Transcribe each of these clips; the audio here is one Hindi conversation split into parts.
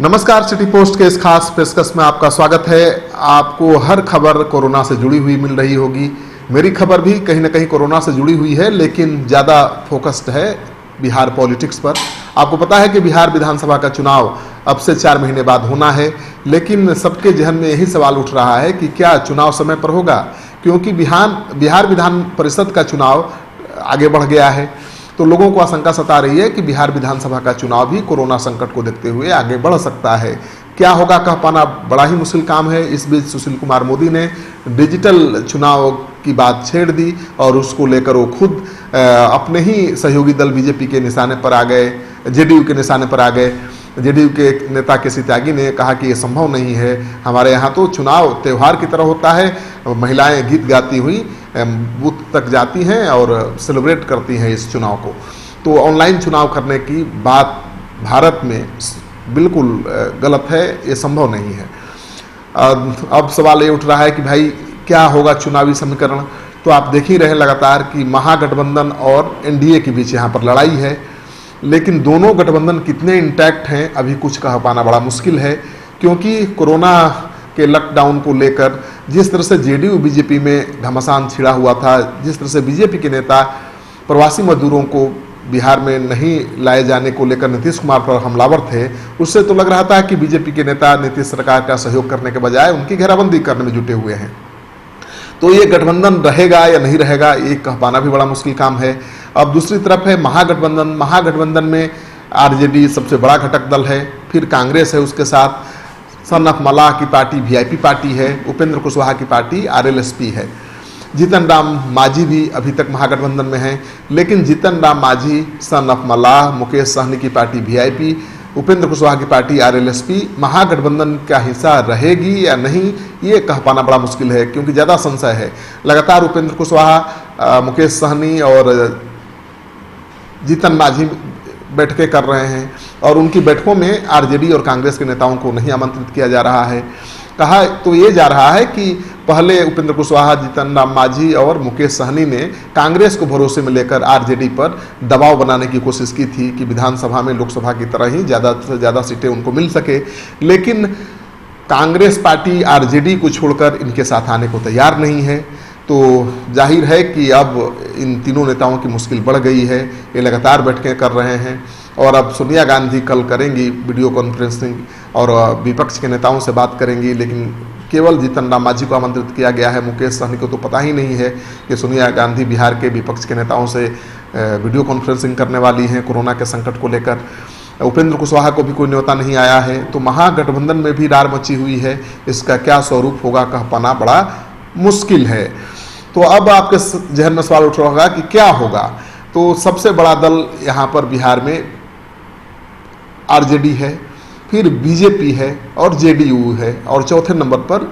नमस्कार, सिटी पोस्ट के इस खास पेशकश में आपका स्वागत है। आपको हर खबर कोरोना से जुड़ी हुई मिल रही होगी। मेरी खबर भी कहीं ना कहीं कोरोना से जुड़ी हुई है, लेकिन ज़्यादा फोकस्ड है बिहार पॉलिटिक्स पर। आपको पता है कि बिहार विधानसभा का चुनाव अब से 4 महीने बाद होना है, लेकिन सबके जहन में यही सवाल उठ रहा है कि क्या चुनाव समय पर होगा, क्योंकि बिहार विधान परिषद का चुनाव आगे बढ़ गया है। तो लोगों को आशंका सता रही है कि बिहार विधानसभा का चुनाव भी कोरोना संकट को देखते हुए आगे बढ़ सकता है। क्या होगा कह पाना बड़ा ही मुश्किल काम है। इस बीच सुशील कुमार मोदी ने डिजिटल चुनाव की बात छेड़ दी और उसको लेकर वो खुद अपने ही सहयोगी दल बीजेपी के निशाने पर आ गए, जेडीयू के निशाने पर आ गए। जेडीयू के नेता केसी त्यागी ने कहा कि ये संभव नहीं है, हमारे यहाँ तो चुनाव त्यौहार की तरह होता है, महिलाएं गीत गाती हुई बूथ तक जाती हैं और सेलिब्रेट करती हैं इस चुनाव को। तो ऑनलाइन चुनाव करने की बात भारत में बिल्कुल गलत है, ये संभव नहीं है। अब सवाल ये उठ रहा है कि भाई क्या होगा चुनावी समीकरण। तो आप देख ही रहे लगातार कि महागठबंधन और एनडीए के बीच यहाँ पर लड़ाई है, लेकिन दोनों गठबंधन कितने इंटैक्ट हैं अभी कुछ कह पाना बड़ा मुश्किल है, क्योंकि कोरोना के लॉकडाउन को लेकर जिस तरह से जेडीयू बीजेपी में घमासान छिड़ा हुआ था, जिस तरह से बीजेपी के नेता प्रवासी मजदूरों को बिहार में नहीं लाए जाने को लेकर नीतीश कुमार पर हमलावर थे, उससे तो लग रहा था कि बीजेपी के नेता नीतीश सरकार का सहयोग करने के बजाय उनकी घेराबंदी करने में जुटे हुए हैं। तो ये गठबंधन रहेगा या नहीं रहेगा, ये कह पाना भी बड़ा मुश्किल काम है। अब दूसरी तरफ है महागठबंधन में आरजेडी सबसे बड़ा घटक दल है, फिर कांग्रेस है, उसके साथ सन ऑफ मलाह की पार्टी वीआईपी पार्टी है, उपेंद्र कुशवाहा की पार्टी आरएलएसपी है। जीतन राम मांझी भी अभी तक महागठबंधन में हैं, लेकिन जीतन राम मांझी, सन ऑफ मलाह, मुकेश सहनी की पार्टी वीआईपी, उपेंद्र कुशवाहा की पार्टी आरएलएसपी महागठबंधन का हिस्सा रहेगी या नहीं, ये कह पाना बड़ा मुश्किल है, क्योंकि ज़्यादा संशय है। लगातार उपेंद्र कुशवाहा, मुकेश सहनी और जीतन मांझी बैठकें कर रहे हैं और उनकी बैठकों में आरजेडी और कांग्रेस के नेताओं को नहीं आमंत्रित किया जा रहा है। कहा तो ये जा रहा है कि पहले उपेंद्र कुशवाहा, जीतन राम मांझी और मुकेश सहनी ने कांग्रेस को भरोसे में लेकर आरजेडी पर दबाव बनाने की कोशिश की थी कि विधानसभा में लोकसभा की तरह ही ज़्यादा से ज़्यादा सीटें उनको मिल सके, लेकिन कांग्रेस पार्टी आरजेडी को छोड़कर इनके साथ आने को तैयार नहीं है। तो जाहिर है कि अब इन तीनों नेताओं की मुश्किल बढ़ गई है। ये लगातार बैठकें कर रहे हैं और अब सोनिया गांधी कल करेंगी वीडियो कॉन्फ्रेंसिंग और विपक्ष के नेताओं से बात करेंगी, लेकिन केवल जीतन राम मांझी को आमंत्रित किया गया है। मुकेश सहनी को तो पता ही नहीं है कि सोनिया गांधी बिहार के विपक्ष के नेताओं से वीडियो कॉन्फ्रेंसिंग करने वाली हैं कोरोना के संकट को लेकर। उपेंद्र कुशवाहा को भी कोई न्योता नहीं आया है। तो महागठबंधन में भी रार मची हुई है, इसका क्या स्वरूप होगा कह पाना बड़ा मुश्किल है। तो अब आपके जहन में सवाल उठ रहा होगा कि क्या होगा। तो सबसे बड़ा दल यहाँ पर बिहार में आरजेडी है, फिर बीजेपी है और जेडीयू है, और चौथे नंबर पर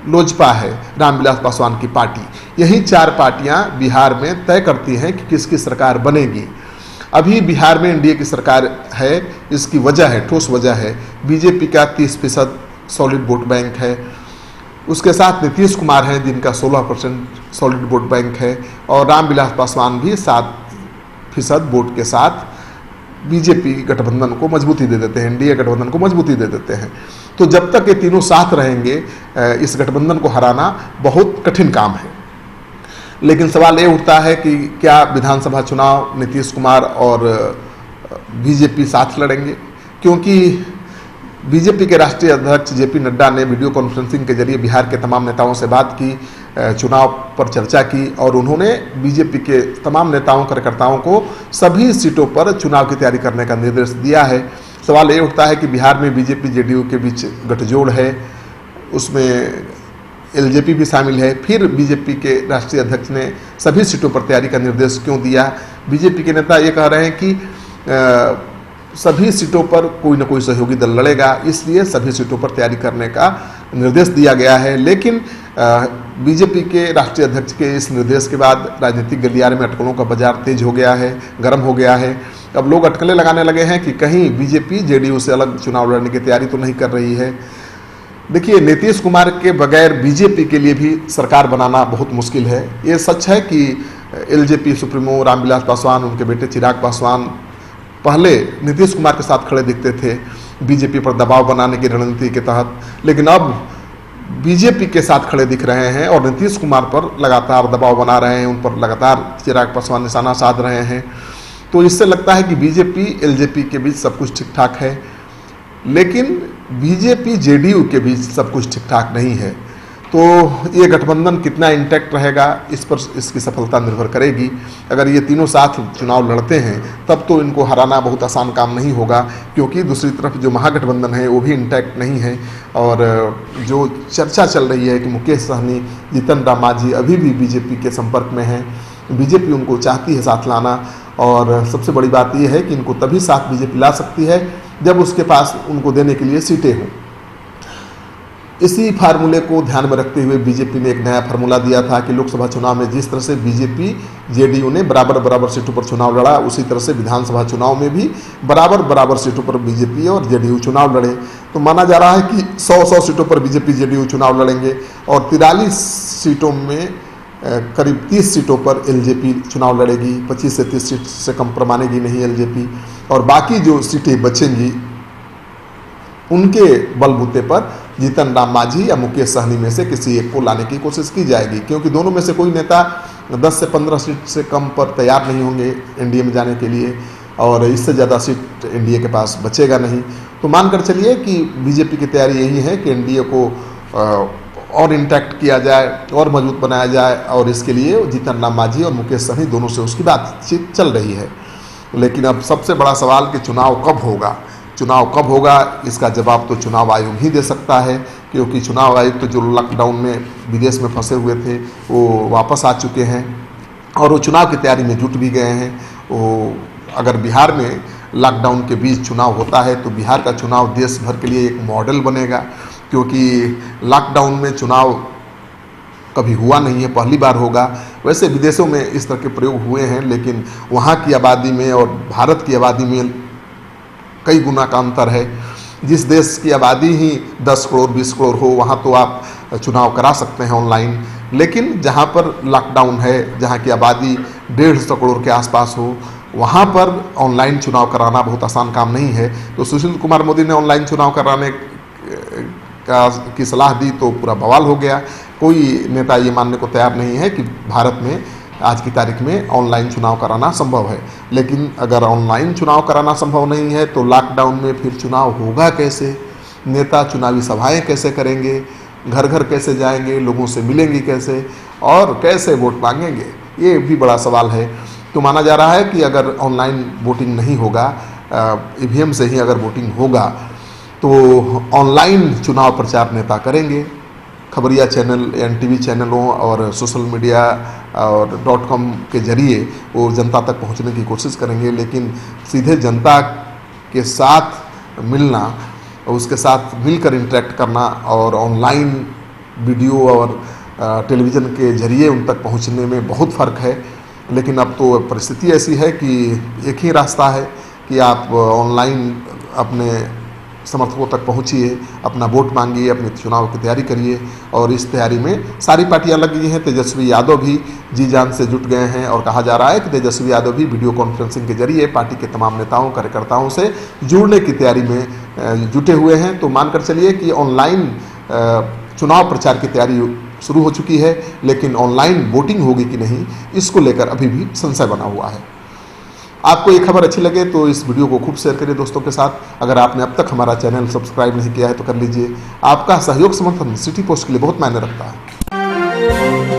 लोजपा है, रामविलास पासवान की पार्टी। यही 4 पार्टियां बिहार में तय करती हैं कि किसकी सरकार बनेगी। अभी बिहार में एनडीए की सरकार है, इसकी वजह है, ठोस वजह है, बीजेपी का 30% सॉलिड वोट बैंक है, उसके साथ नीतीश कुमार हैं जिनका 16% सॉलिड वोट बैंक है, और रामविलास पासवान भी 7% वोट के साथ बीजेपी गठबंधन को मजबूती दे देते हैं, एनडीए गठबंधन को मजबूती दे देते हैं। तो जब तक ये तीनों साथ रहेंगे इस गठबंधन को हराना बहुत कठिन काम है। लेकिन सवाल ये उठता है कि क्या विधानसभा चुनाव नीतीश कुमार और बीजेपी साथ लड़ेंगे, क्योंकि बीजेपी के राष्ट्रीय अध्यक्ष जेपी नड्डा ने वीडियो कॉन्फ्रेंसिंग के जरिए बिहार के तमाम नेताओं से बात की, चुनाव पर चर्चा की, और उन्होंने बीजेपी के तमाम नेताओं कार्यकर्ताओं को सभी सीटों पर चुनाव की तैयारी करने का निर्देश दिया है। सवाल ये उठता है कि बिहार में बीजेपी जेडीयू के बीच गठजोड़ है, उसमें एलजेपी भी शामिल है, फिर बीजेपी के राष्ट्रीय अध्यक्ष ने सभी सीटों पर तैयारी का निर्देश क्यों दिया। बीजेपी के नेता ये कह रहे हैं कि सभी सीटों पर कोई ना कोई सहयोगी दल लड़ेगा, इसलिए सभी सीटों पर तैयारी करने का निर्देश दिया गया है। लेकिन बीजेपी के राष्ट्रीय अध्यक्ष के इस निर्देश के बाद राजनीतिक गलियारे में अटकलों का बाजार तेज हो गया है, गर्म हो गया है। अब लोग अटकलें लगाने लगे हैं कि कहीं बीजेपी जेडीयू से अलग चुनाव लड़ने की तैयारी तो नहीं कर रही है। देखिए, नीतीश कुमार के बगैर बीजेपी के लिए भी सरकार बनाना बहुत मुश्किल है। ये सच है कि एलजेपी सुप्रीमो रामविलास पासवान, उनके बेटे चिराग पासवान पहले नीतीश कुमार के साथ खड़े दिखते थे, बीजेपी पर दबाव बनाने की रणनीति के तहत, लेकिन अब बीजेपी के साथ खड़े दिख रहे हैं और नीतीश कुमार पर लगातार दबाव बना रहे हैं, उन पर लगातार चिराग पासवान निशाना साध रहे हैं। तो इससे लगता है कि बीजेपी एलजेपी के बीच सब कुछ ठीक ठाक है, लेकिन बीजेपी जेडीयू के बीच सब कुछ ठीक ठाक नहीं है। तो ये गठबंधन कितना इंटैक्ट रहेगा, इस पर इसकी सफलता निर्भर करेगी। अगर ये तीनों साथ चुनाव लड़ते हैं तब तो इनको हराना बहुत आसान काम नहीं होगा, क्योंकि दूसरी तरफ जो महागठबंधन है वो भी इंटैक्ट नहीं है। और जो चर्चा चल रही है कि मुकेश सहनी, जीतन राम मांझी अभी भी बीजेपी के संपर्क में हैं, बीजेपी उनको चाहती है साथ लाना, और सबसे बड़ी बात यह है कि इनको तभी साथ बीजेपी ला सकती है जब उसके पास उनको देने के लिए सीटें हों। इसी फार्मूले को ध्यान में रखते हुए बीजेपी ने एक नया फार्मूला दिया था कि लोकसभा चुनाव में जिस तरह से बीजेपी जेडीयू ने बराबर सीटों पर चुनाव लड़ा, उसी तरह से विधानसभा चुनाव में भी बराबर सीटों पर बीजेपी और जेडीयू चुनाव लड़े। तो माना जा रहा है कि 100 सीटों पर बीजेपी जेडीयू चुनाव लड़ेंगे और 43 सीटों में करीब 30 सीटों पर एलजेपी चुनाव लड़ेगी। 25 से 30 सीट से कम पर मानेगी नहीं एलजेपी, और बाकी जो सीटें बचेंगी उनके बलबूते पर जीतन राम मांझी या मुकेश सहनी में से किसी एक को लाने की कोशिश की जाएगी, क्योंकि दोनों में से कोई नेता 10 से 15 सीट से कम पर तैयार नहीं होंगे एनडीए में जाने के लिए, और इससे ज़्यादा सीट एनडीए के पास बचेगा नहीं। तो मानकर चलिए कि बीजेपी की तैयारी यही है कि एनडीए को और इंटैक्ट किया जाए और मजबूत बनाया जाए, और इसके लिए जीतन राम मांझी और मुकेश सहनी दोनों से उसकी बातचीत चल रही है। लेकिन अब सबसे बड़ा सवाल कि चुनाव कब होगा, इसका जवाब तो चुनाव आयोग ही दे सकता है, क्योंकि चुनाव आयुक्त तो जो लॉकडाउन में विदेश में फंसे हुए थे वो वापस आ चुके हैं और वो चुनाव की तैयारी में जुट भी गए हैं। वो अगर बिहार में लॉकडाउन के बीच चुनाव होता है तो बिहार का चुनाव देश भर के लिए एक मॉडल बनेगा, क्योंकि लॉकडाउन में चुनाव कभी हुआ नहीं है, पहली बार होगा। वैसे विदेशों में इस तरह के प्रयोग हुए हैं, लेकिन वहाँ की आबादी में और भारत की आबादी में कई गुना का अंतर है। जिस देश की आबादी ही 10 करोड़ 20 करोड़ हो, वहाँ तो आप चुनाव करा सकते हैं ऑनलाइन, लेकिन जहाँ पर लॉकडाउन है, जहाँ की आबादी 150 करोड़ के आसपास हो, वहाँ पर ऑनलाइन चुनाव कराना बहुत आसान काम नहीं है। तो सुशील कुमार मोदी ने ऑनलाइन चुनाव कराने की सलाह दी तो पूरा बवाल हो गया। कोई नेता ये मानने को तैयार नहीं है कि भारत में आज की तारीख में ऑनलाइन चुनाव कराना संभव है। लेकिन अगर ऑनलाइन चुनाव कराना संभव नहीं है तो लॉकडाउन में फिर चुनाव होगा कैसे? नेता चुनावी सभाएं कैसे करेंगे? घर घर कैसे जाएंगे? लोगों से मिलेंगे कैसे? और कैसे वोट मांगेंगे? ये भी बड़ा सवाल है। तो माना जा रहा है कि अगर ऑनलाइन वोटिंग नहीं होगा, ईवीएम से ही अगर वोटिंग होगा, तो ऑनलाइन चुनाव प्रचार नेता करेंगे। खबरिया चैनल, एनटीवी चैनलों और सोशल मीडिया और .com के जरिए वो जनता तक पहुंचने की कोशिश करेंगे, लेकिन सीधे जनता के साथ मिलना, उसके साथ मिलकर इंटरेक्ट करना और ऑनलाइन वीडियो और टेलीविज़न के जरिए उन तक पहुंचने में बहुत फ़र्क है। लेकिन अब तो परिस्थिति ऐसी है कि एक ही रास्ता है कि आप ऑनलाइन अपने समर्थकों तक पहुंचिए, अपना वोट मांगिए, अपने चुनाव की तैयारी करिए। और इस तैयारी में सारी पार्टियां लगी हैं। तेजस्वी यादव भी जी जान से जुट गए हैं और कहा जा रहा है कि तेजस्वी यादव भी वीडियो कॉन्फ्रेंसिंग के जरिए पार्टी के तमाम नेताओं कार्यकर्ताओं से जुड़ने की तैयारी में जुटे हुए हैं। तो मानकर चलिए कि ऑनलाइन चुनाव प्रचार की तैयारी शुरू हो चुकी है, लेकिन ऑनलाइन वोटिंग होगी कि नहीं, इसको लेकर अभी भी संशय बना हुआ है। आपको ये खबर अच्छी लगे तो इस वीडियो को खूब शेयर करिए दोस्तों के साथ। अगर आपने अब तक हमारा चैनल सब्सक्राइब नहीं किया है तो कर लीजिए। आपका सहयोग समर्थन सिटी पोस्ट के लिए बहुत मायने रखता है।